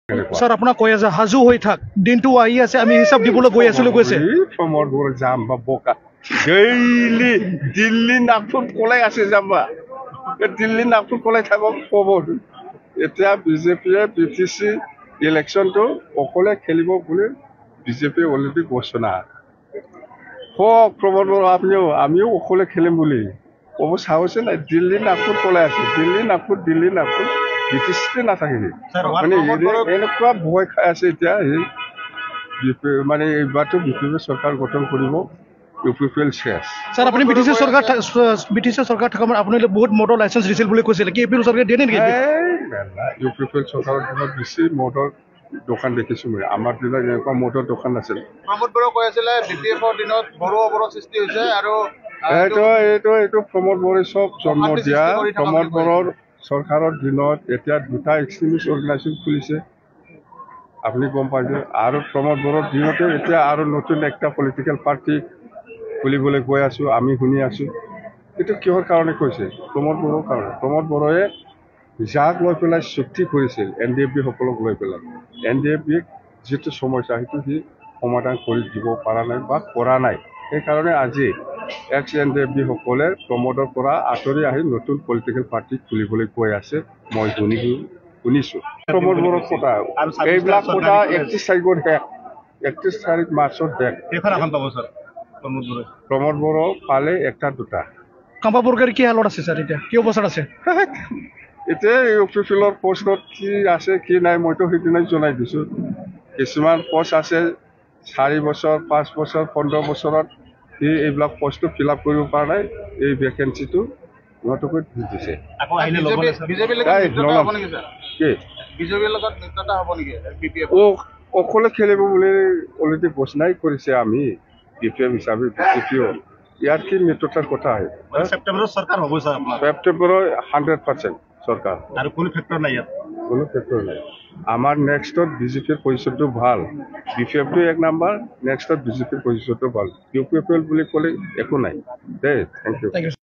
sir আপোনাক কৈ আছে হাজু হৈ থাক দিনটো আহি আছে আমি হিচাপ দিবলৈ গৈ আছিলো কৈছে প্ৰমোদ বড়ো যাম বা বোকা ডেইলি দিল্লী নাগপুৰ কলাই আছে যাবা দিল্লী নাগপুৰ কলাই থাকক ক'ব এতিয়া বিজেপিয়ে BTC ইলেকশ্যনটো অকলে খেলিব বুলি বিজেপিয়ে অলৰেডি ঘোষণা কওক প্ৰমোদ বড়ো আপুনিও আমিও অকলে খেলিম বুলি ক'ব চাওঁছে নাই দিল্লী নাগপুৰ কলাই আছে দিল্লী নাগপুৰ BTC নাথাকে মানে এনেকুৱা ভয় খাই আছে এতিয়া মানে এইবাৰতো বিজেপি চৰকাৰ গঠন কৰিব UPPL শেষ স্যাৰ আপনি BTC সৰকাৰ থাকা মানে আপুনি বহুত মটৰ লাইসেন্স দিছিল বুলি কৈছিল কি এপিএল সৰকাৰ দিয়ে নেকি UPPL চৰকাৰৰ দিনত বেছি মটৰ দোকান দেখিছোঁ মই আমাৰ দিনত এনেকুৱা মটৰ দোকান নাছিল প্ৰমোদ বড়ো কৈ আছিলে BPF-ৰ দিনত বড়ো অৱৰোধ সৃষ্টি হৈছে আৰু এইটো প্ৰমোদ বড়োই চব জন্ম দিয়া প্ৰমোদ বড়োৰ চৰকাৰৰ দিনত এতিয়া দুটা এক্সট্ৰিমিষ্ট অৰ্গেনাইজেশ্যন খুলিছে আপুনি গম পাইছে আৰু প্ৰমোদ বড়োৰ দিনতে এতিয়া আৰু নতুন একটা পলিটিকেল পাৰ্টি খুলিবলৈ গৈ আছোঁ আমি শুনি আছোঁ এইটো কিহৰ কাৰণে কৈছে প্ৰমোদ বড়োৰ কাৰণে প্ৰমোদ বড়োৱে যাক লৈ পেলাই চুক্তি কৰিছিল NDFB সকলক লৈ পেলাই NDFBক যিটো সমস্যা সেইটো সি সমাধান কৰি দিব পৰা নাই বা কৰা নাই সেইকাৰণে আজি ex-NDFB সকলে প্ৰমোদৰ পৰা আঁতৰি আহি নতুন পলিটিকেল পাৰ্টি খুলিবলৈ গৈ আছে মই শুনিছোঁ প্ৰমোদ বড়োৰ কথা এইবিলাক কথা 31 তাৰিখ মাৰ্চত শেষ প্ৰমোদ বড়ো পালে একটা দুটা কাম্পা বৰকাৰ কি হালত আছে স্যাৰ এতিয়া কি অৱস্থাত আছে এতিয়া UPPL-ৰ পোষ্টত কি আছে কি নাই মইতো সেইদিনাই জনাই দিছোঁ কিছুমান পোষ্ট আছে 4 বছৰ 5 বছৰ 15 বছৰত সি এইবিলাক পোষ্টটো ফিল আপ কৰিব পৰা নাই এই ভেকেঞ্চিটো ইহঁতকৈ দি দিছে অকলে খেলিব বুলি অলৰেডি ঘোষণাই কৰিছে আমি BPF হিচাপে BJPও ইয়াত কি মিত্ৰতাৰ কথা আহে ছেপ্টেম্বৰত চৰকাৰ হ'ব স্যাৰ ছেপ্টেম্বৰৰ 100% চৰকাৰ আৰু কোনো ফেক্টৰ নাই ইয়াত কোনো ফেক্টৰ নাই আমাৰ নেক্সটত BJPৰ পজিশ্যনটো ভাল BPFটো 1 নম্বৰ নেক্সটত BJPৰ পজিশ্যনটো ভাল UPPL বুলি ক'লে একো নাই দেই থেংক ইউ